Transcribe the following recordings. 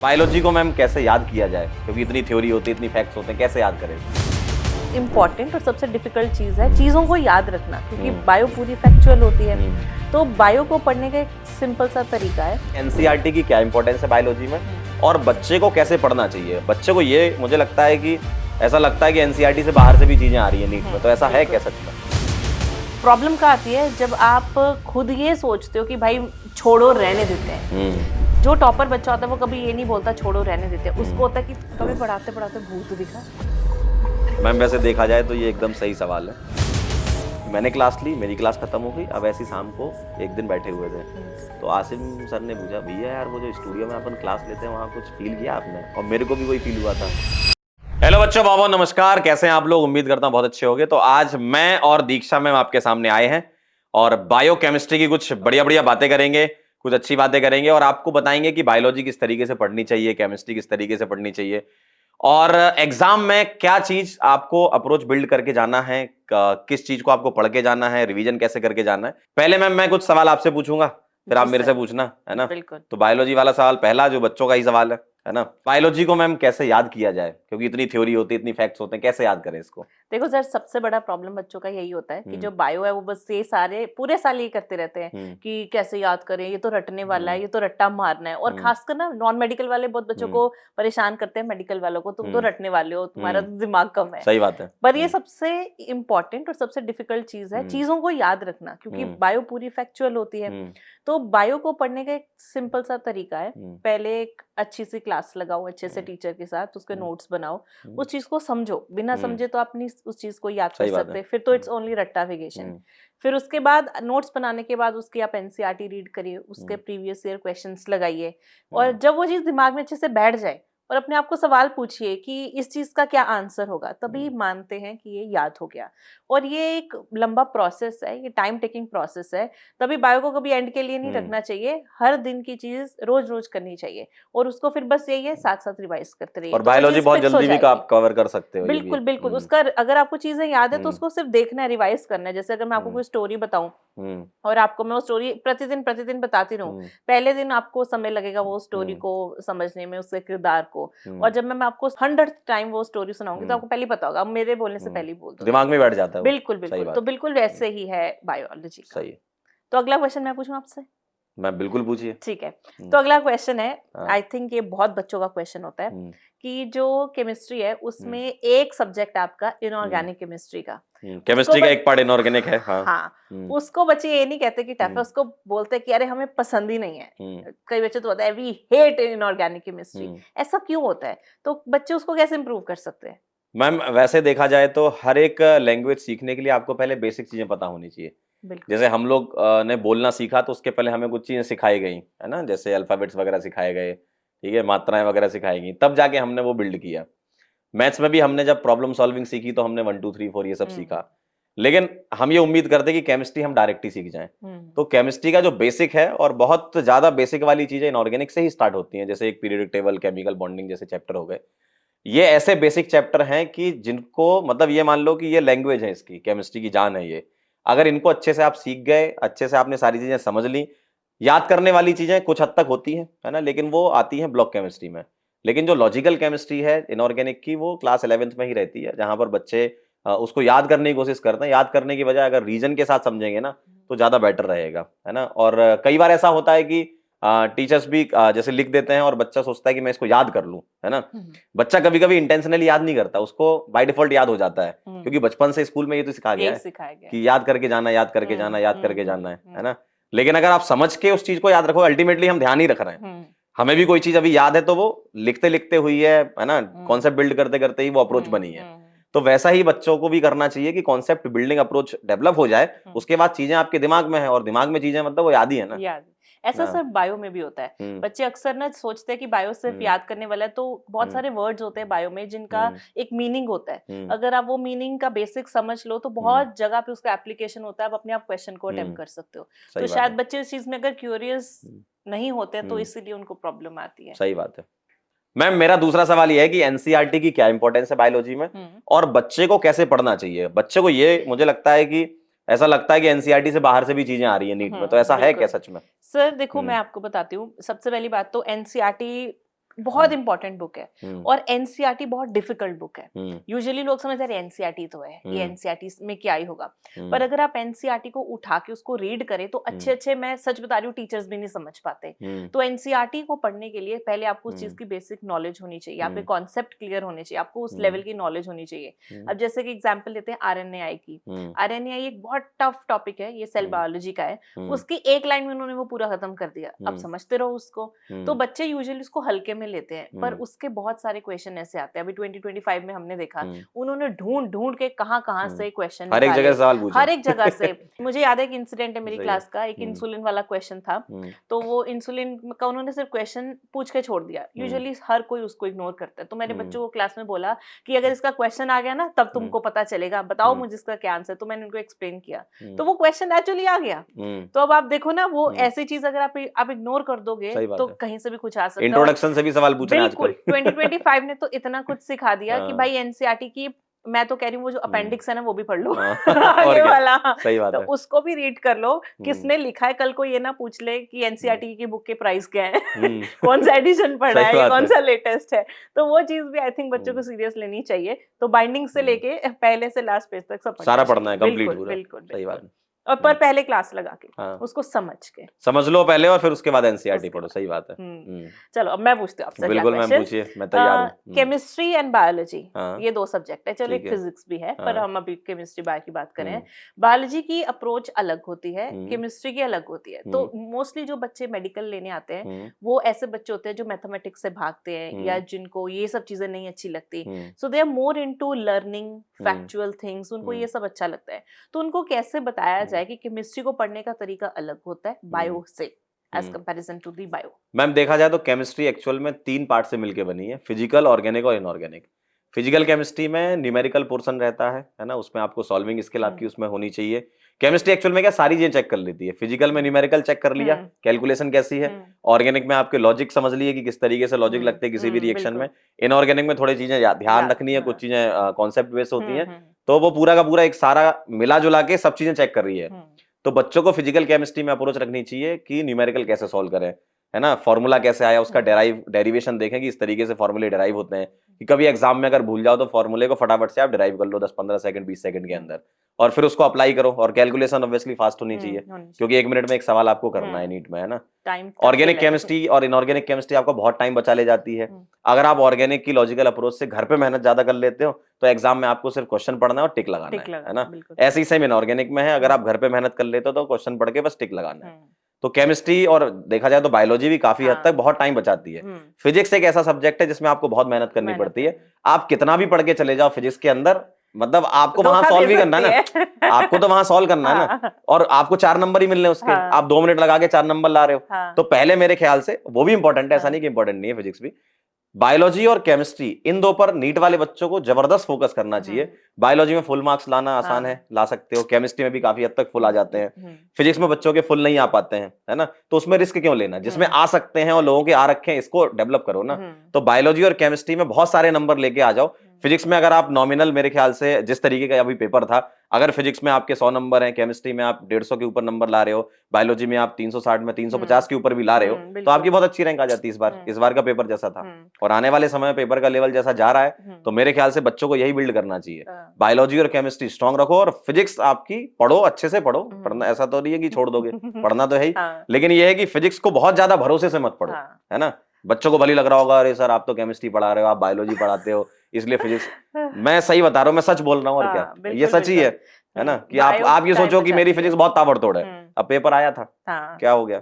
Biology को ma'am कैसे याद किया जाए, क्योंकि इतनी थ्योरी होती है, इतनी फैक्ट्स होते हैं, कैसे याद करें? इम्पॉर्टेंट और सबसे डिफिकल्ट चीज़ है चीज़ों को याद रखना, क्योंकि बायो पूरी फैक्चुअल होती है। तो बायो को पढ़ने का एक सिंपल सा तरीका है। एनसीईआरटी की क्या इंपॉर्टेंस है बायोलॉजी में और बच्चे को कैसे पढ़ना चाहिए? बच्चे को ये मुझे लगता है कि ऐसा लगता है कि एनसीईआरटी से बाहर से भी चीजें आ रही है नीट में, तो ऐसा है क्या सच में? प्रॉब्लम क्या आती है जब आप खुद ये सोचते हो कि भाई छोड़ो रहने देते हैं। जो टॉपर बच्चा होता है वो कभी ये नहीं बोलता छोड़ो रहने देते हैं, उसको होता है कि कभी पढ़ाते पढ़ाते भूत दिखा। मैम वैसे देखा जाए तो ये एकदम सही सवाल है। मैंने क्लास ली, मेरी क्लास खत्म हो गई, अब ऐसी शाम को एक दिन बैठे हुए थे तो आसिम सर ने पूछा, भैया यार वो जो स्टूडियो में अपन क्लास लेते हैं वहाँ कुछ फील किया आपने? और मेरे को भी वही फील हुआ था। हेलो बच्चों, बाबा नमस्कार, कैसे हैं आप लोग? उम्मीद करता हूँ बहुत अच्छे होंगे। तो आज मैं और दीक्षा मैम आपके सामने आए हैं और बायो केमिस्ट्री की कुछ बढ़िया बढ़िया बातें करेंगे, कुछ अच्छी बातें करेंगे और आपको बताएंगे कि बायोलॉजी किस तरीके से पढ़नी चाहिए, केमिस्ट्री किस तरीके से पढ़नी चाहिए और एग्जाम में क्या चीज आपको अप्रोच बिल्ड करके जाना है, किस चीज को आपको पढ़ के जाना है, रिवीजन कैसे करके जाना है। पहले मैम मैं कुछ सवाल आपसे पूछूंगा, फिर आप मेरे से पूछना, है ना? बिल्कुल। तो बायोलॉजी वाला सवाल पहला, जो बच्चों का ही सवाल है ना? बायोलॉजी को मैम कैसे याद किया जाए, क्योंकि इतनी थ्योरी होती है, इतनी फैक्ट्स होते हैं, कैसे याद करें इसको? देखो सर, सबसे बड़ा प्रॉब्लम बच्चों का यही होता है कि जो बायो है वो बस ये सारे पूरे साल ये करते रहते हैं कि कैसे याद करें, ये तो रटने वाला है, ये तो रट्टा मारना है। और खासकर ना नॉन मेडिकल वाले बहुत बच्चों को परेशान करते हैं, मेडिकल वालों को, तुम तो रटने वाले हो, तुम्हारा तो दिमाग कम है। सही बात है। पर ये सबसे इम्पोर्टेंट और सबसे डिफिकल्ट चीज है चीजों को याद रखना, क्योंकि बायो पूरी फैक्चुअल होती है। तो बायो को पढ़ने का एक सिंपल सा तरीका है, पहले एक अच्छी सी क्लास लगाओ अच्छे से टीचर के साथ, उसके नोट्स बनाओ, उस चीज को समझो। बिना समझे तो आप नहीं उस चीज को याद कर सकते, फिर तो इट्स ओनली रट्टाफिकेशन। फिर उसके बाद नोट्स बनाने के बाद उसकी आप एनसीईआरटी रीड करिए, उसके प्रीवियस ईयर क्वेश्चंस लगाइए और जब वो चीज दिमाग में अच्छे से बैठ जाए और अपने आप को सवाल पूछिए कि इस चीज का क्या आंसर होगा, तभी मानते हैं कि ये याद हो गया। और ये एक लंबा प्रोसेस है, ये टाइम टेकिंग प्रोसेस है, तभी बायो को कभी एंड के लिए नहीं रखना चाहिए। हर दिन की चीज रोज रोज करनी चाहिए और उसको फिर बस यही है साथ साथ रिवाइज करते रहिए। और बायोलॉजी बहुत जल्दी भी आप कवर कर सकते हो। बिल्कुल बिल्कुल। उसका अगर आपको चीजें याद है तो उसको सिर्फ देखना है, रिवाइज करना है। जैसे अगर मैं आपको कोई स्टोरी बताऊं और आपको मैं वो स्टोरी प्रतिदिन प्रतिदिन बताती रहूं, पहले दिन आपको समय लगेगा वो स्टोरी को समझने में, उसके किरदार को। और जब मैं आपको 100th टाइम वो स्टोरी सुनाऊंगी तो आपको पहले पता होगा, अब मेरे बोलने से पहले ही बोल दो, दिमाग में बैठ जाता है। बिल्कुल बिल्कुल। तो बिल्कुल वैसे ही है बायोलॉजी का। सही है। तो अगला क्वेश्चन मैं पूछूं आपसे? मैं बिल्कुल पूछिए। ठीक है। तो अगला क्वेश्चन है, आई थिंक ये बहुत बच्चों का क्वेश्चन होता है कि जो केमिस्ट्री है उसमें एक सब्जेक्ट आपका इनऑर्गेनिक केमिस्ट्री का, केमिस्ट्री का एक पार्ट इनऑर्गेनिक है। हाँ, उसको बच्चे ये नहीं कहते कि टफ है, उसको बोलते हैं कि अरे हमें पसंद ही नहीं है। कई बच्चे तो होता है वी हेट इनऑर्गेनिक केमिस्ट्री। ऐसा क्यों होता है? तो बच्चे उसको कैसे इंप्रूव कर सकते हैं? मैम वैसे देखा जाए तो हर एक लैंग्वेज सीखने के लिए आपको पहले बेसिक चीजें पता होनी चाहिए। जैसे हम लोग ने बोलना सीखा तो उसके पहले हमें कुछ चीजें सिखाई गई, है ना? जैसे अल्फाबेट्स वगैरह सिखाए गए, ठीक है, मात्राएं वगैरह सिखाई गई, तब जाके हमने वो बिल्ड किया। मैथ्स में भी हमने जब प्रॉब्लम सॉल्विंग सीखी तो हमने 1 2 3 4 ये सब सीखा। लेकिन हम ये उम्मीद करते कि केमिस्ट्री हम डायरेक्ट ही सीख जाएं। तो केमिस्ट्री का जो बेसिक है, और बहुत ज्यादा बेसिक वाली चीजें इनऑर्गेनिक से ही स्टार्ट होती हैं, जैसे एक पीरियोडिक टेबल, केमिकल बॉन्डिंग जैसे चैप्टर हो गए। ये ऐसे बेसिक चैप्टर हैं कि जिनको मतलब ये मान लो कि ये लैंग्वेज है, इसकी केमिस्ट्री की जान है ये। अगर इनको अच्छे से आप सीख गए, अच्छे से आपने सारी चीजें समझ ली, याद करने वाली चीजें कुछ हद तक होती हैं, है ना, लेकिन वो आती हैं ब्लॉक केमिस्ट्री में। लेकिन जो लॉजिकल केमिस्ट्री है इनऑर्गेनिक की, वो क्लास 11th में ही रहती है, जहां पर बच्चे उसको याद करने की कोशिश करते हैं। याद करने की बजाय अगर रीजन के साथ समझेंगे ना तो ज्यादा बेटर रहेगा, है ना? और कई बार ऐसा होता है कि टीचर्स भी जैसे लिख देते हैं और बच्चा सोचता है कि मैं इसको याद कर लूं, है ना? बच्चा कभी कभी इंटेंशनली याद नहीं करता, उसको बाय डिफॉल्ट याद हो जाता है, क्योंकि बचपन से स्कूल में ये तो सिखा गया है कि याद करके जाना, याद करके जाना, याद करके जाना है ना? लेकिन अगर आप समझ के उस चीज को याद रखो, अल्टीमेटली हम ध्यान ही रख रहे हैं। हमें भी कोई चीज अभी याद है तो वो लिखते लिखते हुई है ना? कॉन्सेप्ट बिल्ड करते करते ही वो अप्रोच बनी है। तो वैसा ही बच्चों को भी करना चाहिए कि कॉन्सेप्ट बिल्डिंग अप्रोच डेवलप हो जाए, उसके बाद चीजें आपके दिमाग में है, और दिमाग में चीजें मतलब वो याद ही है ना। याद ऐसा सिर्फ बायो में भी होता है। बच्चे अक्सर ना सोचते हैं कि बायो सिर्फ याद करने वाला है, तो बहुत सारे वर्ड्स होते हैं बायो में जिनका एक मीनिंग होता है। अगर आप वो मीनिंग का बेसिक समझ लो तो बहुत जगह पे उसका एप्लीकेशन होता है, आप अपने आप क्वेश्चन को अटेम्प्ट कर सकते हो। तो शायद बच्चे इस चीज में अगर क्यूरियस नहीं होते हैं तो इसीलिए उनको प्रॉब्लम आती है। सही बात है। मैम मेरा दूसरा सवाल यह है कि एनसीईआरटी की क्या इंपॉर्टेंस है बायोलॉजी में और बच्चे को कैसे पढ़ना चाहिए? बच्चे को ये मुझे लगता है कि ऐसा लगता है कि एनसीईआरटी से बाहर से भी चीजें आ रही है नीट में, तो ऐसा है क्या सच में? सर देखो, मैं आपको बताती हूँ। सबसे पहली बात तो एनसीईआरटी बहुत इंपॉर्टेंट बुक है। और एनसीईआरटी बहुत डिफिकल्ट बुक है। यूजुअली लोग समझते हैं एनसीईआरटी तो है, ये एनसीईआरटी में क्या ही होगा, पर अगर आप एनसीईआरटी को उठा के उसको रीड करें तो अच्छे मैं सच बता रही हूँ टीचर्स भी नहीं समझ पाते। तो एनसीईआरटी को पढ़ने के लिए पहले आपको उस चीज की बेसिक नॉलेज होनी चाहिए, आपके कॉन्सेप्ट क्लियर होने चाहिए, आपको उस लेवल की नॉलेज होनी चाहिए। अब जैसे कि एग्जाम्पल लेते हैं आरएनएआई की। आरएनएआई एक बहुत टफ टॉपिक है, ये सेल बायोलॉजी का है, उसकी एक लाइन में उन्होंने वो पूरा खत्म कर दिया। अब समझते रहो उसको। तो बच्चे यूजुअली उसको हल्के में लेते हैं, पर उसके बहुत सारे क्वेश्चन ऐसे आते हैं। अभी 2025 में हमने देखा उन्होंने ढूंढ के कहाँ से क्वेश्चन हर एक जगह सवाल पूछे, हर एक जगह से। मुझे याद है एक इंसिडेंट है मेरी क्लास का, एक इंसुलिन वाला क्वेश्चन था। तो वो इंसुलिन का उन्होंने सिर्फ क्वेश्चन पूछ के छोड़ दिया। यूजुअली हर कोई उसको इग्नोर करता है। तो मैंने बच्चों को क्लास में बोला कि अगर इसका क्वेश्चन आ गया ना तब तुमको पता चलेगा, बताओ मुझे इसका क्या आंसर। तो मैंने उनको एक्सप्लेन किया, तो वो क्वेश्चन एक्चुअली आ गया। तो अब आप देखो ना, वो ऐसी चीज अगर आप इग्नोर कर दोगे तो कहीं से भी कुछ आ सकता है। इंट्रोडक्शन से भी सवाल पूछ रहे हैं आजकल। 2025 ने तो इतना कुछ सिखा दिया कि भाई एनसीईआरटी की, मैं तो कह रही हूँ वो जो अपेंडिक्स है ना वो भी पढ़ लो आगे वाला। सही बात तो है। उसको भी रीड कर लो, किसने लिखा है। कल को ये ना पूछ ले कि एनसीईआरटी की बुक के प्राइस क्या है, कौन सा एडिशन पढ़ा है, कौन सा लेटेस्ट है। तो वो चीज भी आई थिंक बच्चों को सीरियस लेनी चाहिए। तो बाइंडिंग से लेके पहले से लास्ट पेज तक सब सारा पढ़ना है, कंप्लीट पूरा। बिल्कुल सही बात है। और पर पहले क्लास लगा के उसको समझ लो पहले, और फिर उसके बाद एनसीईआरटी पढ़ो। सही बात है। चलो अब मैं पूछती हूँ आपसे। बिल्कुल मैम पूछिए, मैं तैयार हूँ। केमिस्ट्री एंड बायोलॉजी ये दो सब्जेक्ट है। चलो एक फिजिक्स भी है, पर हम अभी केमिस्ट्री बायो की बात करें। बायोलॉजी की अप्रोच अलग होती है, केमिस्ट्री की अलग होती है। तो मोस्टली जो बच्चे मेडिकल लेने आते हैं वो ऐसे बच्चे होते हैं जो मैथमेटिक्स से भागते हैं या जिनको ये सब चीजें नहीं अच्छी लगती। So they are more into learning factual things, उनको ये सब अच्छा लगता है। तो उनको कैसे बताया जाए कि केमिस्ट्री को पढ़ने का तरीका अलग होता है बायो से as comparison to the bio. Ma'am देखा जाए तो केमिस्ट्री एक्चुअल में 3 पार्ट से मिलकर बनी है, फिजिकल, ऑर्गेनिक और इनऑर्गेनिक। फिजिकल केमिस्ट्री में न्यूमेरिकल पोर्शन रहता है ना, उसमें आपको सॉल्विंग स्किल आपकी उसमें होनी चाहिए। केमिस्ट्री एक्चुअल में क्या सारी चीजें चेक कर लेती है। फिजिकल में न्यूमेरिकल चेक कर लिया, कैलकुलेशन कैसी है। ऑर्गेनिक में आपके लॉजिक समझ लिए कि किस तरीके से लॉजिक लगते हैं किसी भी रिएक्शन में। इनऑर्गेनिक में थोड़ी चीजें ध्यान रखनी है, कुछ चीजें कॉन्सेप्ट बेस्ड होती हैं। तो वो पूरा का पूरा एक सारा मिला जुला के सब चीजें चेक कर रही है। तो बच्चों को फिजिकल केमिस्ट्री में अप्रोच रखनी चाहिए कि न्यूमेरिकल कैसे सॉल्व करें, है ना, फॉर्मूला कैसे आया, उसका डेरिवेशन देखें कि इस तरीके से फॉर्मूले डेराइव होते हैं कि कभी एग्जाम में अगर भूल जाओ तो फॉर्मूले को फटाफट से आप डेराइव कर लो 10-15 सेकंड 20 सेकंड के अंदर, और फिर उसको अप्लाई करो। और कैलकुलेशन ऑब्वियसली फास्ट होनी चाहिए क्योंकि 1 मिनट में एक सवाल आपको करना है नीट में, है ना। ऑर्गेनिक केमिस्ट्री और इनऑर्गेनिक केमिस्ट्री आपको बहुत टाइम बचा ले जाती है। अगर आप ऑर्गेनिक की लॉजिकल अप्रोच से घर पे मेहनत ज्यादा कर लेते हो तो एग्जाम में आपको सिर्फ क्वेश्चन पढ़ना है और टिक लगाना है ना। ऐसे ही सेम इनऑर्गेनिक में है, अगर आप घर पे मेहनत कर लेते हो तो क्वेश्चन पढ़ के बस टिक लगाना है। तो केमिस्ट्री और देखा जाए तो बायोलॉजी भी काफी हद तक बहुत टाइम बचाती है। फिजिक्स एक ऐसा सब्जेक्ट है जिसमें आपको बहुत मेहनत करनी पड़ती है। आप कितना भी पढ़ के चले जाओ फिजिक्स के अंदर, मतलब आपको वहां सॉल्व भी करना है ना, आपको तो वहां सॉल्व करना है ना, और आपको 4 नंबर ही मिलने उसके। आप 2 मिनट लगा के 4 नंबर ला रहे हो। तो पहले मेरे ख्याल से वो भी इंपॉर्टेंट है, ऐसा नहीं कि इंपॉर्टेंट नहीं है फिजिक्स भी। बायोलॉजी और केमिस्ट्री इन दो पर नीट वाले बच्चों को जबरदस्त फोकस करना चाहिए। बायोलॉजी में फुल मार्क्स लाना आसान है, ला सकते हो। केमिस्ट्री में भी काफी हद तक फुल आ जाते हैं। फिजिक्स में बच्चों के फुल नहीं आ पाते हैं, है ना। तो उसमें रिस्क क्यों लेना, जिसमें आ सकते हैं और लोगों के आ रखे हैं इसको डेवलप करो ना। तो बायोलॉजी और केमिस्ट्री में बहुत सारे नंबर लेके आ जाओ। फिजिक्स में अगर आप नॉमिनल, मेरे ख्याल से जिस तरीके का अभी पेपर था, अगर फिजिक्स में आपके 100 नंबर हैं, केमिस्ट्री में आप 150 के ऊपर नंबर ला रहे हो, बायोलॉजी में आप 360 में 350 के ऊपर भी ला रहे हो, तो आपकी बहुत अच्छी रैंक आ जाती है इस बार का पेपर जैसा था। और आने वाले समय में पेपर का लेवल जैसा जा रहा है, तो मेरे ख्याल से बच्चों को यही बिल्ड करना चाहिए। बायोलॉजी और केमिस्ट्री स्ट्रॉन्ग रखो और फिजिक्स आपकी पढ़ो, अच्छे से पढ़ो। पढ़ना ऐसा तो नहीं है कि छोड़ दोगे, पढ़ना तो है ही, लेकिन ये है कि फिजिक्स को बहुत ज्यादा भरोसे से मत पढ़ो, है ना। बच्चों को भले लग रहा होगा अरे सर आप तो केमिस्ट्री पढ़ा रहे हो, आप बायोलॉजी पढ़ाते हो इसलिए फिजिक्स। मैं सही बता रहा हूँ, मैं सच बोल रहा हूँ, और क्या ये सच ही है ना। कि आप ये सोचो कि मेरी फिजिक्स बहुत ताबड़तोड़ है, अब पेपर आया था, क्या हो गया।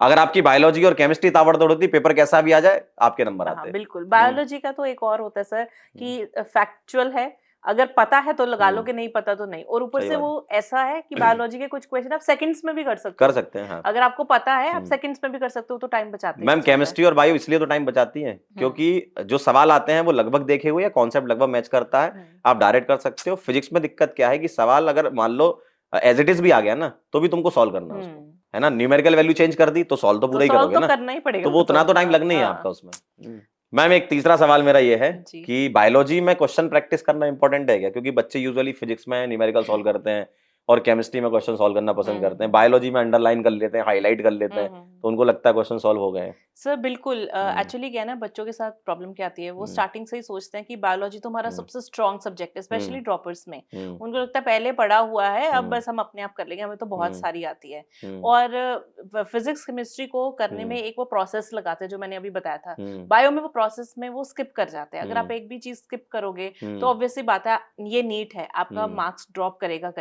अगर आपकी बायोलॉजी और केमिस्ट्री ताबड़तोड़ होती, पेपर कैसा भी आ जाए आपके नंबर आते। बिल्कुल। बायोलॉजी का तो एक और होता है सर कि फैक्चुअल है, अगर पता है तो लगा लो, कि नहीं पता तो नहीं। और ऊपर से वो ऐसा है कि बायोलॉजी के कुछ क्वेश्चन आप सेकंड्स में भी कर सकते हैं। हाँ। अगर आपको पता है आप सेकंड्स में भी कर सकते हो, तो टाइम बचाते हैं। मैम केमिस्ट्री और बायो इसलिए तो टाइम बचाती हैं क्योंकि जो सवाल आते हैं वो लगभग देखे हुए या कॉन्सेप्ट लगभग मैच करता है, आप डायरेक्ट कर सकते हो। फिजिक्स में दिक्कत क्या है कि सवाल अगर मान लो एज इट इज भी आ गया ना, तो भी तुमको सॉल्व करना है उसको, है ना। न्यूमेरिकल वैल्यू चेंज कर दी तो सॉल्व तो पूरा ही करोगे ना, करना ही पड़ेगा, तो वो उतना तो टाइम लगना ही है आपका उसमें। मैम एक तीसरा सवाल मेरा ये है कि बायोलॉजी में क्वेश्चन प्रैक्टिस करना इंपॉर्टेंट है क्या, क्योंकि बच्चे यूजुअली फिजिक्स में न्यूमेरिकल सॉल्व करते हैं और केमिस्ट्री में क्वेश्चन सॉल्व करना पसंद करते हैं, बायोलॉजी में अंडरलाइन कर लेते हैं, हाईलाइट कर लेते हैं, तो उनको लगता है क्वेश्चन सॉल्व हो गए। सर बिल्कुल, एक्चुअली क्या है ना, बच्चों के साथ प्रॉब्लम क्या आती है, वो स्टार्टिंग से ही सोचते हैं कि बायोलॉजी तो हमारा सबसे स्ट्रॉन्ग सब्जेक्ट है, स्पेशली ड्रॉपर्स में। उनको लगता है पहले पढ़ा हुआ है, अब बस हम अपने आप कर लेंगे, हमें तो बहुत सारी आती है। और फिजिक्स केमिस्ट्री को करने में एक वो प्रोसेस लगाते हैं जो मैंने अभी बताया था। बायो में वो प्रोसेस में वो स्किप कर जाते हैं। अगर आप एक भी चीज स्किप करोगे तो ऑब्वियसली बात है, ये नीट है, आपका मार्क्स ड्रॉप करेगा।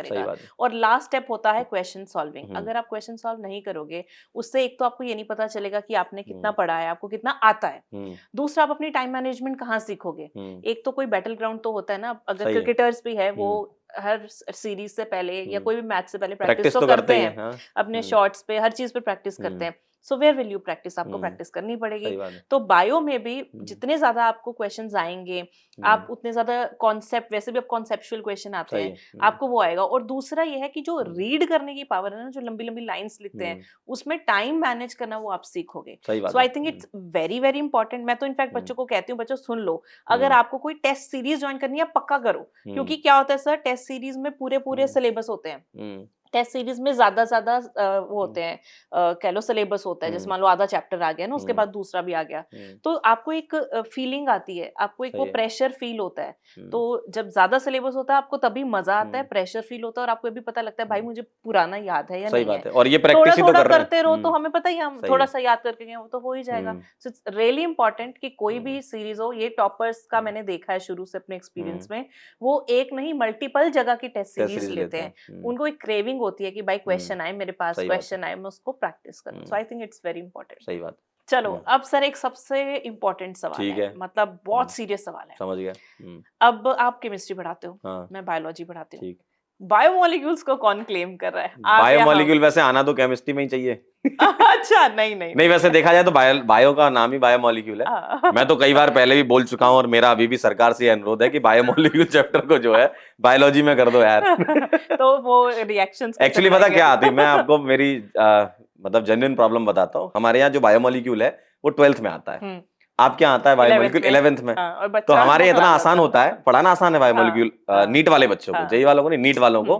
और लास्ट स्टेप होता है क्वेश्चन सॉल्विंग। अगर आप क्वेश्चन सॉल्व नहीं करोगे, उससे एक तो आपको ये नहीं पता चलेगा कि आपने कितना पढ़ा है, आपको कितना आता है। दूसरा, आप अपनी टाइम मैनेजमेंट कहाँ सीखोगे। एक तो कोई बैटल ग्राउंड तो होता है ना, अगर क्रिकेटर्स भी है वो हर सीरीज से पहले या कोई भी मैच से पहले प्रैक्टिस तो करते हैं। हाँ? अपने शॉट्स पे, हर चीज पे प्रैक्टिस करते हैं। So where will you practice, आपको प्रैक्टिस करनी पड़ेगी। तो बायो में भी जितने ज्यादा आपको क्वेश्चंस आएंगे, आप उतने ज्यादा कॉन्सेप्ट, वैसे भी अब कॉन्सेप्चुअल क्वेश्चन आते हैं, आपको वो आएगा। और दूसरा ये है कि जो रीड करने की पावर है ना, जो लंबी लंबी लाइंस लिखते हैं, उसमें टाइम मैनेज करना वो आप सीखोगे। So I think it's very very important. मैं तो इनफैक्ट बच्चों को कहती हूँ, बच्चों सुन लो, अगर आपको कोई टेस्ट सीरीज ज्वाइन करनी है, पक्का करो। क्योंकि क्या होता है सर, टेस्ट सीरीज में पूरे सिलेबस होते हैं। टेस्ट सीरीज में ज्यादा वो होते हैं, कह लो सिलेबस होता है। जैसे मान लो आधा चैप्टर आ गया ना, उसके बाद दूसरा भी आ गया, तो आपको एक फीलिंग आती है, आपको एक वो प्रेशर फील होता है। तो जब ज्यादा सिलेबस होता है, आपको तभी मजा आता है, प्रेशर फील होता है, और आपको ये भी पता लगता है भाई मुझे पुराना याद है या नहीं है। और ये प्रैक्टिस ही तो कर रहे हैं। करते रहो तो हमें पता ही, हम थोड़ा सा याद करके गए वो तो हो ही जाएगा। सो इट्स रियली इंपॉर्टेंट कि कोई भी सीरीज हो, ये टॉपर्स का मैंने देखा है शुरू से अपने एक्सपीरियंस में, वो एक नहीं मल्टीपल जगह की टेस्ट सीरीज लेते हैं। उनको एक क्रेविंग होती है कि भाई क्वेश्चन आए मेरे पास, क्वेश्चन आए, मैं उसको प्रैक्टिस करूं। So I think it's very important. सही बात। चलो अब सर एक सबसे इंपॉर्टेंट सवाल है, मतलब बहुत सीरियस सवाल है। समझ गया। अब आप केमिस्ट्री पढ़ाते हो, मैं बायोलॉजी पढ़ाती हूँ। बायोमोलिक्यूल्स को कौन क्लेम कर रहा है? बायोमोलिक्यूल वैसे आना तो केमिस्ट्री में ही चाहिए। अच्छा, नहीं, वैसे देखा जाए तो बायो का नाम ही बायोमोलिक्यूल है। मैं तो कई बार पहले भी बोल चुका हूँ, और मेरा अभी भी सरकार से अनुरोध है कि बायोमोलिक्यूल चैप्टर को जो है बायोलॉजी में कर दो यार। तो वो रिएक्शंस एक्चुअली पता क्या आती है, मैं आपको मेरी मतलब जेन्युइन प्रॉब्लम बताता हूँ। हमारे यहाँ जो बायोमोलिक्यूल है वो 12th में आता है। आपके यहाँ आता है बायोमोलिक्यूल 11th में। तो हमारे इतना आसान होता है, पढ़ाना आसान है बायोमोलिक्यूल, नीट वाले बच्चों को, जेई वालों को नहीं, नीट वालों को,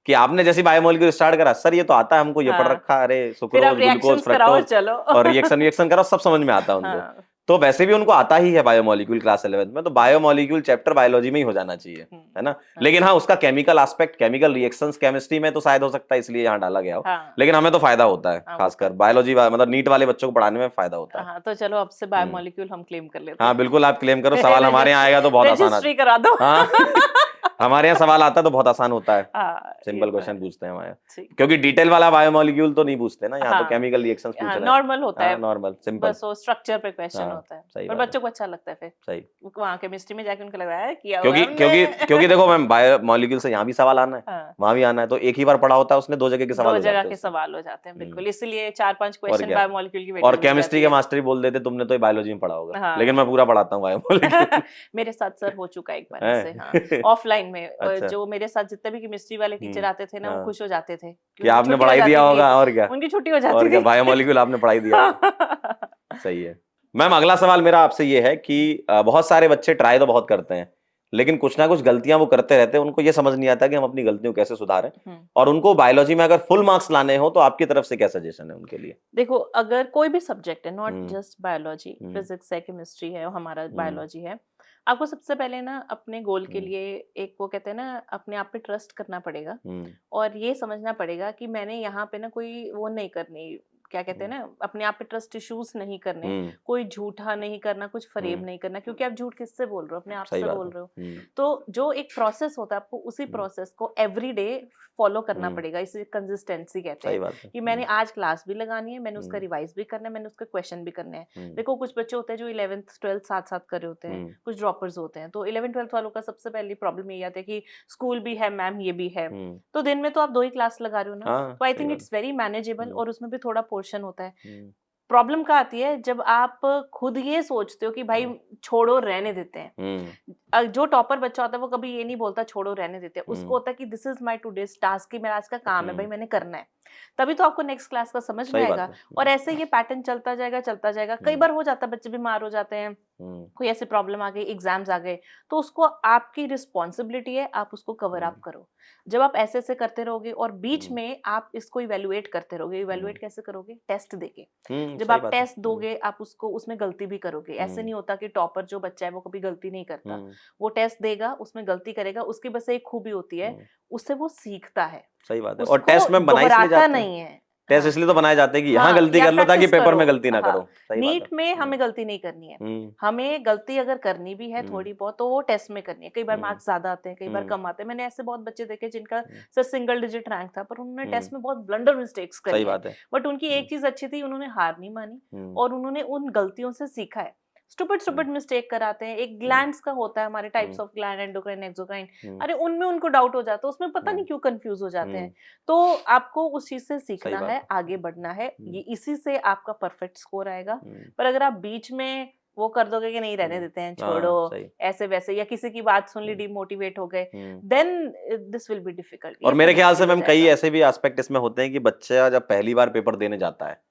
कि आपने जैसे बायोमोलिक्यूल स्टार्ट करा, सर ये तो आता है हमको, ये पढ़ रखा, अरे सुक्रोज, ग्लूकोज, फ्रक्टोज, और रिएक्शन करो, सब समझ में आता है उनको। तो वैसे भी उनको आता ही है बायोमोलिक्यूल क्लास 11th में, तो बायोमोलिक्यूल चैप्टर बायोलॉजी में ही हो जाना चाहिए, है ना। लेकिन हाँ, उसका chemical aspect, chemical reactions chemistry में तो शायद हो सकता है, इसलिए यहाँ डाला गया हो। लेकिन हमें तो फायदा होता है, खासकर बायोलॉजी मतलब नीट वाले बच्चों को पढ़ाने में फायदा होता है। तो चलो अब से बायोमोलिक्यूल हम क्लेम कर लेते हैं। हाँ बिल्कुल, आप क्लेम करो। सवाल हमारे यहाँ आएगा तो बहुत आसान करा दो। हमारे यहाँ सवाल आता है तो बहुत आसान होता है, सिंपल क्वेश्चन पूछते हैं हमारे, क्योंकि डिटेल वाला बायोमोलिक्यूल तो नहीं पूछते ना, यहाँ तो केमिकल रिएक्शंस पूछ रहे हैं। नॉर्मल होता है, नॉर्मल सिंपल, बस वो स्ट्रक्चर पे क्वेश्चन होता है, पर बच्चों को अच्छा लगता है फिर। सही, वहाँ केमिस्ट्री में जाके उनको लग रहा है कि क्योंकि देखो मैम, बायोमोलिक्यूल से यहाँ भी सवाल आना है, वहाँ भी आना है, तो एक ही बार पढ़ा होता है, उसने 2 जगह के सवाल हो जाते हैं। बिल्कुल, इसलिए 4-5 क्वेश्चन बायोमोलिक्यूल की। और केमिस्ट्री के मास्टर बोल देते तुमने तो बायोलॉजी में पढ़ा होगा, लेकिन मैं पूरा पढ़ाता हूँ बायोमोलिक्यूल। मेरे साथ सर हो चुका एक बार ऐसे, ऑफलाइन में। जो मेरे साथ जितने भी केमिस्ट्री वाले टीचर आते थे ना, वो खुश हो जाते थे कि आपने पढ़ाई दिया होगा, और क्या, उनकी छुट्टी हो जाती थी, बायोमोलिक्यूल आपने पढ़ाई दिया। सही है मैम। अगला सवाल मेरा आपसे ये है कि बहुत सारे बच्चे ट्राई तो बहुत करते हैं, लेकिन कुछ ना कुछ गलतियां वो करते रहते हैं, उनको ये समझ नहीं आता कि हम अपनी गलतियों कैसे सुधारें, और उनको बायोलॉजी में अगर फुल मार्क्स लाने हो तो आपकी तरफ से क्या सजेशन है उनके लिए? देखो, अगर कोई भी सब्जेक्ट है, नॉट जस्ट बायोलॉजी, फिजिक्स है, केमिस्ट्री है, हमारा बायोलॉजी है, आपको सबसे पहले ना अपने गोल के लिए एक, वो कहते हैं ना, अपने आप पे ट्रस्ट करना पड़ेगा, और ये समझना पड़ेगा कि मैंने यहाँ पे ना कोई वो नहीं करनी, क्या कहते हैं ना, अपने आप पे ट्रस्ट इश्यूज नहीं करने, कोई झूठा नहीं करना, कुछ फरेब नहीं करना, क्योंकि आप झूठ किससे बोल रहे हो? अपने आप से बोल रहे हो। तो जो एक प्रोसेस होता है, आपको उसी प्रोसेस को एवरीडे फॉलो करना पड़ेगा। इसे कंसिस्टेंसी कहते हैं, कि मैंने आज क्लास भी लगानी है, मैंने उसका रिवाइज भी करना है, मैंने उसके क्वेश्चन भी करने हैं। देखो, कुछ बच्चे होते हैं जो 11th 12th साथ साथ कर रहे होते हैं, कुछ ड्रॉपर्स होते हैं। तो 11th 12th वालों का सबसे पहली प्रॉब्लम यही आती है कि स्कूल भी है मैम, ये भी है, तो दिन में तो आप 2 ही क्लास लगा रहे हो ना, तो आई थिंक इट्स वेरी मैनेजेबल, और उसमें भी थोड़ा पोर्शन होता है। प्रॉब्लम क्या आती है, जब आप खुद ये सोचते हो कि भाई छोड़ो, रहने देते हैं, जो टॉपर बच्चा होता है वो कभी ये नहीं बोलता छोड़ो रहने देते, उसको होता है कि this is my today's task, कि मेरा आज का काम है भाई, मैंने करना है, तभी तो आपको नेक्स्ट क्लास का समझ में आएगा। और ऐसे ये पैटर्न चलता जाएगा। कई बार हो जाता है बच्चे बीमार हो जाते हैं, कोई ऐसी प्रॉब्लम आ गई, एग्जाम्स आ गए, तो उसको आपकी रिस्पॉन्सिबिलिटी है, आप उसको कवर अप करो। जब आप ऐसे करते रहोगे और बीच में आप इसको इवेलुएट करते रहोगे, इवेलुएट कैसे करोगे? टेस्ट देके। जब आप टेस्ट दोगे आप उसको उसमें गलती भी करोगे। ऐसे नहीं होता कि टॉपर जो बच्चा है वो कभी गलती नहीं करता, वो टेस्ट देगा, उसमें गलती करेगा, उसकी बस एक खूबी होती है, उससे वो सीखता है। सही बात है। और टेस्ट में बनाए इसलिए जाते नहीं है, टेस्ट इसलिए तो बनाए जाते हैं कि यहाँ गलती कर लो ताकि पेपर में गलती ना करो। नीट में हमें गलती नहीं करनी है, हमें गलती अगर करनी भी है थोड़ी बहुत तो वो टेस्ट में करनी है। कई बार मार्क्स ज्यादा आते हैं, कई बार कम आते हैं। मैंने ऐसे बहुत बच्चे देखे जिनका सिर्फ सिंगल डिजिट रैंक था, पर उन्होंने टेस्ट में बहुत ब्लंडर मिस्टेक्स करी है। बट उनकी एक चीज अच्छी थी, उन्होंने हार नहीं मानी और उन्होंने उन गलतियों से सीखा है। स्टूपिड मिस्टेक कराते हैं। एक ग्लैंड्स का होता है, हमारे types of gland, endocrine, exocrine, अरे उनमें उनको डाउट हो जाता है, उसमें पता नहीं क्यों कंफ्यूज हो जाते हैं। तो आपको उस चीज से सीखना है, आगे बढ़ना है, ये इसी से आपका परफेक्ट स्कोर आएगा। पर अगर आप बीच में वो कर दोगे कि नहीं रहने देते हैं, छोड़ो, ऐसे वैसे, या किसी की बात सुन ली, डिमोटिवेट हो गए, then this will be difficult. और मेरे ख्याल से मैम कई ऐसे भी एस्पेक्ट इसमें होते हैं कि बच्चा जब पहली बार पेपर देने जाता है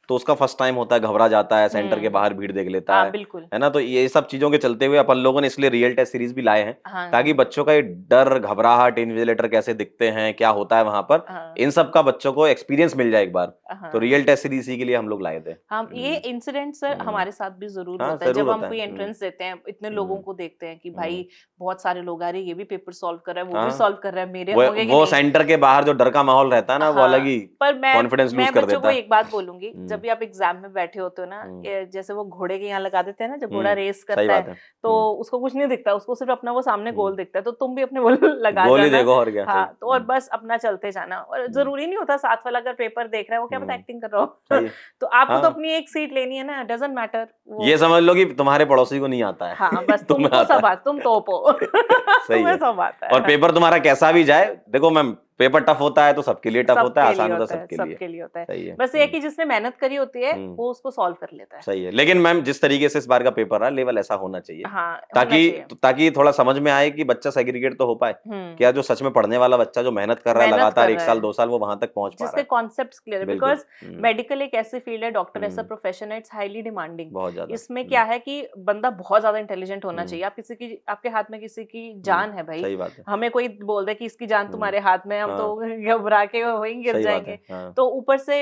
तो उसका फर्स्ट टाइम होता है, घबरा जाता है, सेंटर के बाहर भीड़ देख लेता है, बिल्कुल है ना। तो ये सब चीजों के चलते हुए अपन लोगों ने इसलिए रियल टेस्ट सीरीज भी लाए हैं, ताकि बच्चों का ये डर, घबराहट, इन्विजिलेटर कैसे दिखते हैं, क्या होता है वहां पर, इन सब का बच्चों को एक्सपीरियंस मिल जाए एक बार। तो रियल टेस्ट सीरीज के लिए हम लोग लाए थे। हम ये इंसिडेंट सर हमारे साथ भी जरूर होता है। जब हम कोई एंट्रेंस देते हैं, इतने लोगों को देखते हैं कि भाई बहुत सारे लोग आ रहे हैं, ये भी पेपर सॉल्व कर रहा है, वो भी सॉल्व कर रहा है, मेरे होंगे कि वो सेंटर के बाहर जो डर का माहौल रहता है ना, वो अलग ही कॉन्फिडेंस लूज कर देता है। मैं बच्चों को एक बात बोलूंगी, जब भी आप एग्जाम में बैठे होते हो ना, जैसे वो घोड़े के यहाँ लगा देते हैं ना, जब घोड़ा रेस करता है तो उसको कुछ नहीं दिखता, उसको सिर्फ अपना वो सामने गोल दिखता है, तो तुम भी अपने वो लगा जाना। और क्या। हाँ, तो और बस अपना चलते जाना। और जरूरी नहीं होता साथ वाला अगर पेपर देख रहा है वो क्या पता एक्टिंग कर रहा हो, तो आपको तो अपनी एक सीट लेनी है ना, डजंट मैटर। ये समझ लो कि तुम्हारे पड़ोसी को नहीं आता है। हाँ, बस तुमको सब आता, तुम टॉप हो। तुम्हें सब आता है। और पेपर तुम्हारा कैसा भी जाए, देखो मैम, पेपर टफ होता है तो सबके लिए टफ होता है, आसान होता है सबके लिए होता है। बस ये कि जिसने मेहनत करी होती है वो उसको सॉल्व कर लेता है। सही है। लेकिन मैम जिस तरीके से इस बार का पेपर रहा, लेवल ऐसा होना चाहिए, ताकि थोड़ा समझ में आए कि बच्चा सेग्रीगेट तो हो पाए, क्या जो सच में पढ़ने वाला बच्चा जो मेहनत कर रहा है लगातार 1 साल 2 साल, वो वहां तक पहुंच पा रहा है, जिसके कॉन्सेप्ट्स क्लियर है। बिकॉज मेडिकल एक ऐसी फील्ड है, डॉक्टर ऐसा प्रोफेशन है, इट्स हाईली डिमांडिंग बहुत ज्यादा। इसमें क्या है कि बंदा बहुत ज्यादा इंटेलिजेंट होना चाहिए। आप किसी की, आपके हाथ में किसी की जान है भाई, हमें कोई बोल दे कि इसकी जान तुम्हारे हाथ में, हम तो घबरा के वहीं गिर जाएंगे। तो ऊपर से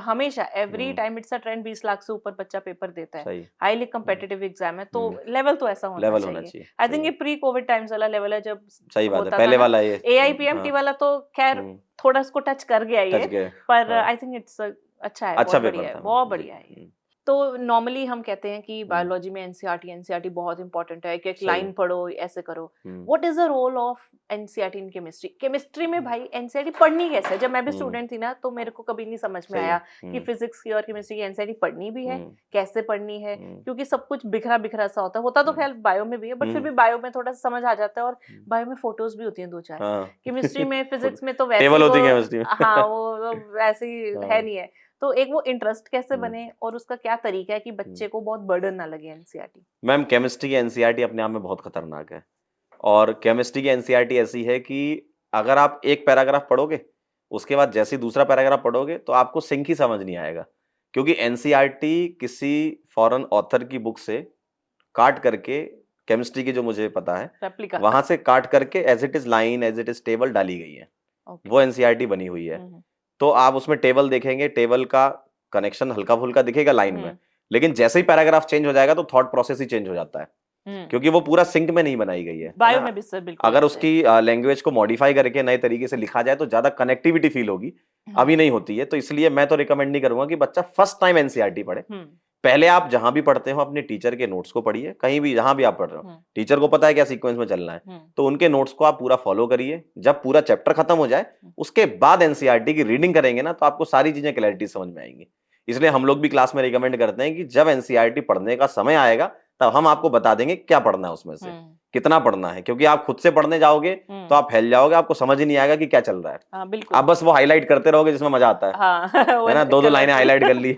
हमेशा every time it's a trend, 20 lakh से ऊपर बच्चा पेपर देता है, हाईली कम्पिटिटिव एग्जाम है, तो लेवल तो ऐसा होना चाहिए। आई थिंक ये प्री कोविड टाइम्स वाला लेवल है, जब सही बात है, पहले वाला ये AIPMT वाला तो खैर थोड़ा इसको टच कर गया ये, पर आई थिंक इट्स अच्छा है, बहुत बढ़िया है, बहुत बढ़िया है। तो नॉर्मली हम कहते हैं कि बायोलॉजी में एनसीईआरटी बहुत इंपॉर्टेंट है, कि एक लाइन पढ़ो, ऐसे करो। What is the role of NCERT in chemistry? Chemistry में भाई एनसीईआरटी पढ़नी कैसे है? जब मैं भी स्टूडेंट थी ना, तो मेरे को कभी नहीं समझ में आया कि फिजिक्स की और केमिस्ट्री की एनसीईआरटी पढ़नी भी है, कैसे पढ़नी है, क्योंकि सब कुछ बिखरा बिखरा सा होता तो खैर बायो में भी है, बट फिर भी बायो में थोड़ा सा समझ आ जाता है, और बायो में फोटोज भी होती हैं 2-4। केमिस्ट्री में, फिजिक्स में तो वैसे हाँ वो वैसे है नहीं है। तो एक वो इंटरेस्ट कैसे बने और उसका क्या तरीका है कि बच्चे को बहुत बर्डन ना लगे एनसीईआरटी? मैम केमिस्ट्री की एनसीईआरटी अपने आप में बहुत खतरनाक है, और केमिस्ट्री की एनसीईआरटी ऐसी है कि अगर आप एक पैराग्राफ पढ़ोगे, उसके बाद जैसे ही दूसरा पैराग्राफ पढ़ोगे तो आपको सिंक ही समझ नहीं आएगा, क्योंकि एनसीईआरटी किसी फॉरेन ऑथर की बुक से काट करके, केमिस्ट्री की जो मुझे पता है वहां से काट करके as it is line, as it is table डाली गई है, वो एनसीईआरटी बनी हुई है। तो आप उसमें टेबल देखेंगे, टेबल का कनेक्शन हल्का फुल्का दिखेगा लाइन में, लेकिन जैसे ही पैराग्राफ चेंज हो जाएगा तो थॉट प्रोसेस ही चेंज हो जाता है, क्योंकि वो पूरा सिंक में नहीं बनाई गई है। बायो में भी सर बिल्कुल, अगर उसकी लैंग्वेज को मॉडिफाई करके नए तरीके से लिखा जाए तो ज्यादा कनेक्टिविटी फील होगी, अभी नहीं होती है। तो इसलिए मैं तो रिकमेंड नहीं करूंगा कि बच्चा फर्स्ट टाइम एनसीईआरटी पढ़े। पहले आप जहां भी पढ़ते हो अपने टीचर के नोट्स को पढ़िए, कहीं भी जहां भी आप पढ़ रहे हो, टीचर को पता है क्या सीक्वेंस में चलना है, तो उनके नोट्स को आप पूरा फॉलो करिए। जब पूरा चैप्टर खत्म हो जाए उसके बाद एनसीईआरटी की रीडिंग करेंगे ना, तो आपको सारी चीजें क्लैरिटी समझ में आएंगी। इसलिए हम लोग भी क्लास में रिकमेंड करते हैं कि जब एनसीईआरटी पढ़ने का समय आएगा तब हम आपको बता देंगे क्या पढ़ना है उसमें से, कितना पढ़ना है, क्योंकि आप खुद से पढ़ने जाओगे तो आप फैल जाओगे, आपको समझ ही नहीं आएगा कि क्या चल रहा है। आप बस वो हाईलाइट करते रहोगे जिसमें मजा आता है, है ना, 2-2 लाइनें हाईलाइट कर ली,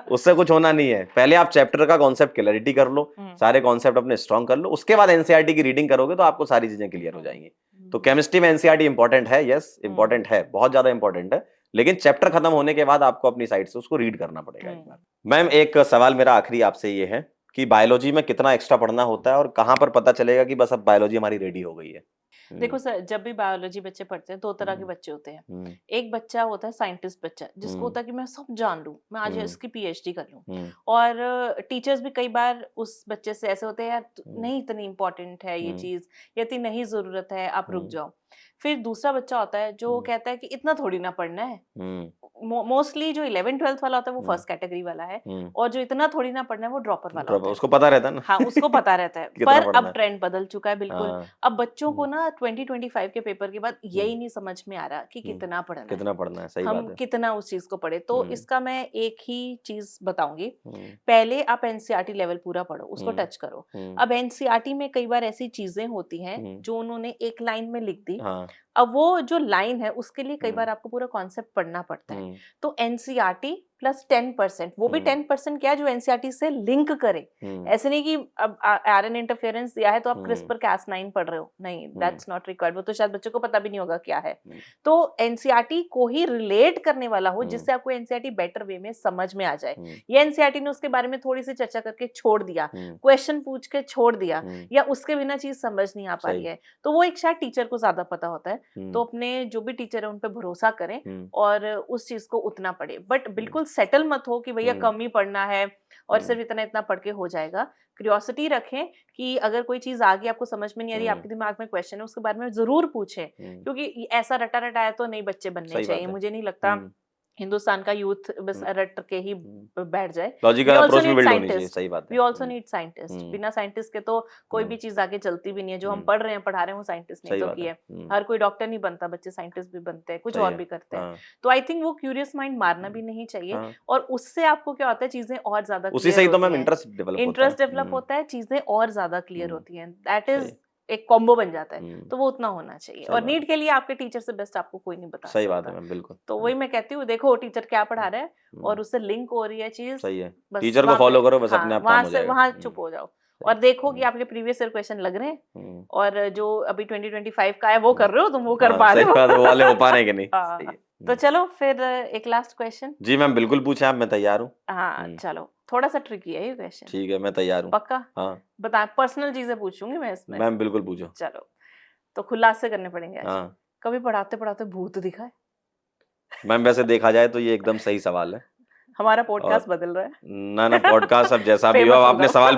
उससे कुछ होना नहीं है। पहले आप चैप्टर का कॉन्सेप्ट क्लैरिटी कर लो, सारे कॉन्सेप्ट अपने स्ट्रॉन्ग कर लो, उसके बाद एनसीईआरटी की रीडिंग करोगे तो आपको सारी चीजें क्लियर हो जाएंगी। तो केमिस्ट्री में एनसीईआरटी इंपॉर्टेंट है, यस इंपॉर्टेंट है, बहुत ज्यादा इंपॉर्टेंट है, लेकिन चैप्टर खत्म होने के बाद आपको अपनी साइड से उसको रीड करना पड़ेगा एक बार। मैम एक सवाल मेरा आखिरी आपसे ये है कि बायोलॉजी में कितना एक्स्ट्रा पढ़ना होता है और कहाँ पर पता चलेगा कि बस अब बायोलॉजी हमारी रेडी हो गई है? देखो सर, जब भी बायोलॉजी बच्चे पढ़ते हैं 2 तरह के बच्चे होते हैं। एक बच्चा होता है साइंटिस्ट बच्चा, जिसको होता है कि मैं सब जान लूं, मैं आज इसकी पीएचडी कर लूं। और टीचर्स भी कई बार उस बच्चे से ऐसे होते हैं, यार नहीं इतनी इंपॉर्टेंट है ये चीज, या इतनी नहीं जरूरत है, आप रुक जाओ। फिर दूसरा बच्चा होता है जो कहता है कि इतना थोड़ी ना पढ़ना है। मोस्टली जो 11th-12th वाला होता है वो फर्स्ट कैटेगरी वाला है, और जो इतना थोड़ी ना पढ़ना है वो ड्रॉपर वाला होता है। उसको पता रहता है ना। हाँ, उसको पता रहता है। पर अब ट्रेंड बदल चुका है बिल्कुल। अब बच्चों को ना 2025 के पेपर के बाद यही नहीं समझ में आ रहा कि कितना पढ़ना है, सही बात है, हम कितना उस चीज को पढ़े। तो इसका मैं एक ही चीज बताऊंगी, पहले आप एनसीईआरटी लेवल पूरा पढ़ो, उसको टच करो। अब एनसीईआरटी में कई बार ऐसी चीजें होती हैं जो उन्होंने एक लाइन में लिख दी, अब वो जो लाइन है उसके लिए कई बार आपको पूरा कॉन्सेप्ट पढ़ना पड़ता है। तो एनसीईआरटी प्लस 10%, वो भी 10% क्या, जो एनसीईआरटी से लिंक करे। ऐसे नहीं कि अब आरएन इंटरफेरेंस दिया है तो आप क्रिस्पर cas9 पढ़ रहे हो, नहीं, दैट्स नॉट रिक्वायर्ड, वो तो शायद बच्चों को पता भी नहीं होगा क्या है। तो एनसीईआरटी को ही रिलेट करने वाला हो, जिससे आपको एनसीईआरटी बेटर वे में समझ में आ जाए। ये एनसीईआरटी ने उसके बारे में थोड़ी सी चर्चा करके छोड़ दिया, क्वेश्चन पूछ के छोड़ दिया, या उसके बिना चीज समझ नहीं आ पा रही है, तो वो एक शायद टीचर को ज्यादा पता होता है। तो अपने जो भी टीचर है उन पे भरोसा करें और उस चीज को उतना पढ़े, बट बिल्कुल सेटल मत हो कि भैया कम ही पढ़ना है और सिर्फ इतना इतना पढ़ के हो जाएगा। क्यूरियोसिटी रखें कि अगर कोई चीज आगे आपको समझ में नहीं आ रही, आपके दिमाग में क्वेश्चन है, उसके बारे में जरूर पूछें, क्योंकि ऐसा रटा रटाया तो नहीं बच्चे बनने चाहिए। मुझे नहीं लगता हिंदुस्तान का यूथ बस रट के ही बैठ जाए। लॉजिकल अप्रोच भी बिल्ड होनी चाहिए, सही बात है। वी आल्सो नीड साइंटिस्ट, बिना साइंटिस्ट के तो कोई भी चीज आगे चलती भी नहीं है। जो हम पढ़ रहे हैं पढ़ा रहे हैं वो साइंटिस्ट ने तो किया है। हर कोई डॉक्टर नहीं बनता, बच्चे साइंटिस्ट भी बनते हैं, कुछ और भी करते हैं। तो आई थिंक वो क्यूरियस माइंड मारना भी नहीं चाहिए, और उससे आपको क्या होता है, चीजें और ज्यादा उसी से ही तो मैम इंटरेस्ट डेवलप होता है, चीजें और ज्यादा क्लियर होती हैं। दैट इज एक कॉम्बो बन जाता है, तो वो उतना होना चाहिए। और नीट के लिए आपके टीचर से बेस्ट आपको कोई नहीं बता सकता। सही बात है मैम, बिल्कुल। तो वही मैं कहती हूँ, देखो टीचर क्या पढ़ा रहा है और उससे लिंक हो रही है चीज, सही है, टीचर को फॉलो करो बस, अपने आप काम हो जाएगा। वहां चुप हो जाओ और देखो कि आपके प्रीवियस ईयर क्वेश्चन लग रहे हैं, और जो अभी 2025 का है वो कर रहे हो तुम, वो कर पा रहे हो, वो वाले हो पा रहे हैं कि नहीं। तो चलो फिर एक लास्ट क्वेश्चन। जी मैम बिल्कुल पूछे आप, मैं तैयार हूँ। हाँ चलो, थोड़ा सा ट्रिकी है ये क्वेश्चन। ठीक है, मैं तैयार हूँ। पक्का? हाँ बता, पर्सनल चीजें पूछूंगी मैं इसमें। मैम बिल्कुल पूछो। चलो तो खुलासे से करने पड़ेंगे आज। हाँ। कभी पढ़ाते पढ़ाते भूत दिखा है? मैम वैसे देखा जाए तो ये एकदम सही सवाल है। हमारा पॉडकास्ट बदल रहा है ना पॉडकास्ट अब जैसा भी हो, आपने सवाल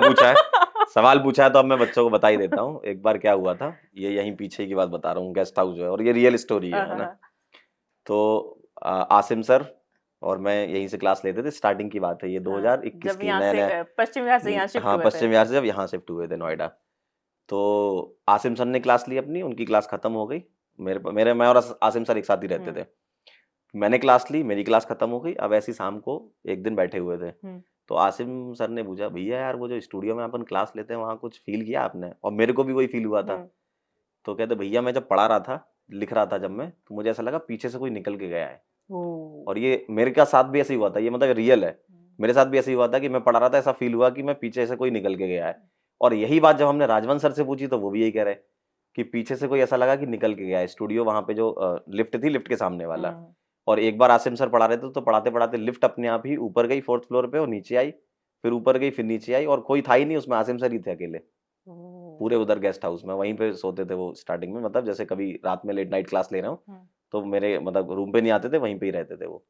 पूछा है तो अब मैं बच्चों को बता ही देता हूँ। एक बार क्या हुआ था, ये यहीं पीछे की बात बता रहा हूँ, गेस्ट हाउस जो है, और ये रियल स्टोरी है ना। तो आसिम सर और मैं यहीं से क्लास लेते थे, स्टार्टिंग की बात है ये 2021 की, नया पश्चिम बिहार से यहाँ शिफ्ट हुए थे। पश्चिम बिहार से जब यहाँ शिफ्ट हुए थे नोएडा, तो आसिम सर ने क्लास ली अपनी, उनकी क्लास खत्म हो गई, मैं और आसिम सर एक साथ ही रहते थे। मैंने क्लास ली, मेरी क्लास खत्म हो गई। अब ऐसी शाम को एक दिन बैठे हुए थे, तो आसिम सर ने पूछा, भैया यार वो जो स्टूडियो में अपन क्लास लेते हैं वहाँ कुछ फील किया आपने? और मेरे को भी वही फील हुआ था। तो कहते, भैया मैं जब पढ़ा रहा था, लिख रहा था जब मैं, तो मुझे ऐसा लगा पीछे से कोई निकल के गया है। और ये मेरे का साथ भी ऐसे ही हुआ था, ये मतलब रियल है, मेरे साथ भी ऐसे ही हुआ था कि मैं पढ़ा रहा था, ऐसा फील हुआ कि मैं पीछे से कोई निकल के गया है। और यही बात जब हमने राजवंश सर से पूछी तो वो भी यही कह रहे कि पीछे से कोई ऐसा लगा कि निकल के गया है। स्टूडियो वहाँ पे जो लिफ्ट थी, लिफ्ट के सामने वाला, और एक बार आसिम सर पढ़ा रहे थे तो पढ़ाते पढ़ाते लिफ्ट अपने आप ही ऊपर गई 4th फ्लोर पे, और नीचे आई, फिर ऊपर गई, फिर नीचे आई, और कोई था ही नहीं उसमें, आसिम सर ही थे अकेले पूरे उधर गेस्ट हाउस में। वहीं पे सोते थे वो स्टार्टिंग में, मतलब जैसे कभी रात में लेट नाइट क्लास ले रहा हूँ तो मेरे मतलब रूम पे नहीं आते थे, वहीं पे ही रहते थे वो।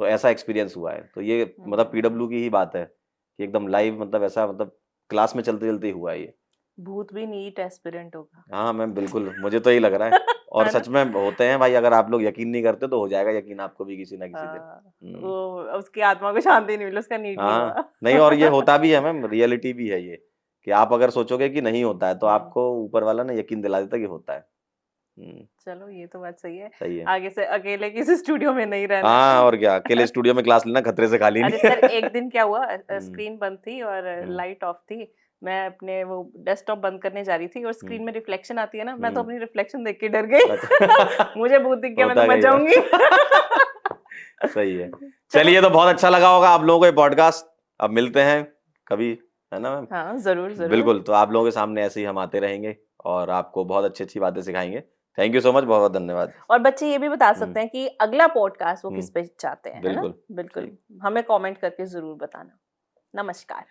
तो ऐसा एक्सपीरियंस हुआ है। तो ये मतलब पीडब्ल्यू की ही बात है कि एकदम लाइव, मतलब ऐसा, मतलब क्लास में चलते चलते हुआ है ये। भूत भी नीट एस्पिरेंट होगा। हाँ मैम बिल्कुल, मुझे तो यही लग रहा है। और सच में होते हैं भाई, अगर आप लोग यकीन नहीं करते तो हो जाएगा यकीन आपको भी किसी ना किसी दिन। वो उसकी आत्मा को शांति नहीं मिली, उसका नीट नहीं हुआ। नहीं, और ये होता भी है मैम, रियलिटी भी है ये, कि आप अगर सोचोगे कि नहीं होता है तो आपको ऊपर वाला ना यकीन दिला देता कि होता है। चलो ये तो बात सही है। सही है। आगे से अकेले किसी स्टूडियो में नहीं रहना। हाँ और क्या, अकेले स्टूडियो में क्लास लेना खतरे से खाली नहीं। अरे सर एक दिन क्या हुआ, स्क्रीन बंद थी और लाइट ऑफ थी, मैं अपने वो डेस्कटॉप बंद करने जा रही थी और स्क्रीन में रिफ्लेक्शन आती है ना, मैं तो अपनी रिफ्लेक्शन देख के डर गई। मुझे भूत दिख गया, मैं तो मर जाऊंगी। सही है। चलिए, तो बहुत अच्छा लगा होगा आप लोगों को ये पॉडकास्ट। अब मिलते हैं कभी, है ना मैम? हाँ, जरूर जरूर। बिल्कुल, तो आप लोगों के सामने ऐसे ही हम आते रहेंगे और आपको बहुत अच्छी अच्छी बातें सिखाएंगे। थैंक यू सो मच, बहुत बहुत धन्यवाद। और बच्चे ये भी बता सकते हैं कि अगला पॉडकास्ट वो किस पे चाहते हैं, है ना? बिल्कुल, बिल्कुल, हमें कमेंट करके जरूर बताना। नमस्कार।